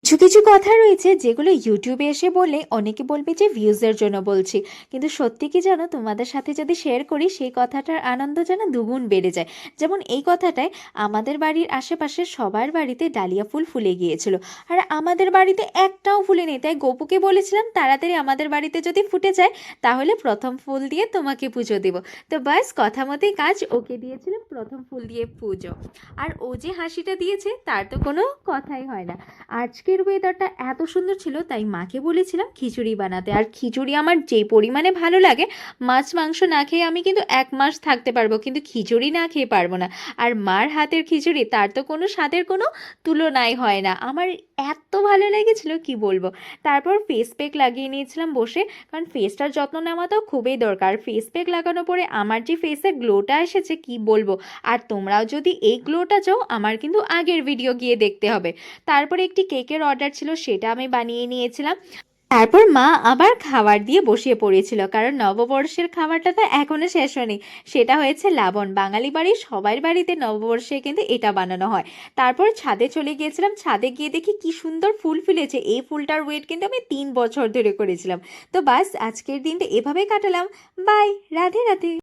কিছু কিছু কথা রয়েছে যেগুলো ইউটিউবে এসে বললে অনেকে বলবে যে ভিউজের জন্য বলছি, কিন্তু সত্যি কি জানো, তোমাদের সাথে যদি শেয়ার করি সেই কথাটার আনন্দ যেন দুগুণ বেড়ে যায়। যেমন এই কথাটায় আমাদের বাড়ির আশেপাশে সবার বাড়িতে ডালিয়া ফুল ফুলে গিয়েছিল, আর আমাদের বাড়িতে একটাও ফুলে নেই। তাই গপুকে বলেছিলাম তাড়াতাড়ি আমাদের বাড়িতে যদি ফুটে যায় তাহলে প্রথম ফুল দিয়ে তোমাকে পুজো দেব। তো বাস কথা মতোই কাজ, ওকে দিয়েছিলাম প্রথম ফুল দিয়ে পুজো। আর ও যে হাসিটা দিয়েছে তার তো কোনো কথাই হয় না। আজকের ওয়েদারটা এত সুন্দর ছিল তাই মাকে বলেছিলাম খিচুড়ি বানাতে। আর খিচুড়ি আমার যে পরিমাণে ভালো লাগে, মাছ মাংস না খেয়ে আমি কিন্তু 1 মাস থাকতে পারবো, কিন্তু খিচুড়ি না খেয়ে পারবো না। আর মার হাতের খিচুড়ি তার তো কোনো স্বাদের কোনো তুলনাই হয় না। আমার এত ভালো লেগেছিল কি বলবো। তারপর ফেস প্যাক লাগিয়ে নিয়েছিলাম বসে, কারণ ফেসটার যত্ন নেওয়া তো খুবই দরকার। ফেস প্যাক লাগানোর পরে আমার যে ফেসে গ্লোটা এসেছে কি বলবো। আর তোমরাও যদি এই গ্লোটা চাও আমার কিন্তু আগের ভিডিও গিয়ে দেখতে হবে। তারপরে একটি কেকের অর্ডার ছিল, সেটা আমি বানিয়ে নিয়েছিলাম। তারপর মা আবার খাবার দিয়ে বসিয়ে পড়েছিল, কারণ নববর্ষের খাবারটা তো এখনো শেষ হয়নি। সেটা হয়েছে লাবণ। বাঙালি বাড়ির সবার বাড়িতে নববর্ষে কিন্তু এটা বানানো হয়। তারপর ছাদে চলে গিয়েছিলাম, ছাদে গিয়ে দেখি কি সুন্দর ফুল ফুলেছে। এই ফুলটার ওয়েট কিন্তু আমি 3 বছর ধরে করেছিলাম। তো বাস আজকের দিনটা এভাবেই কাটালাম। বাই, রাধে রাধে।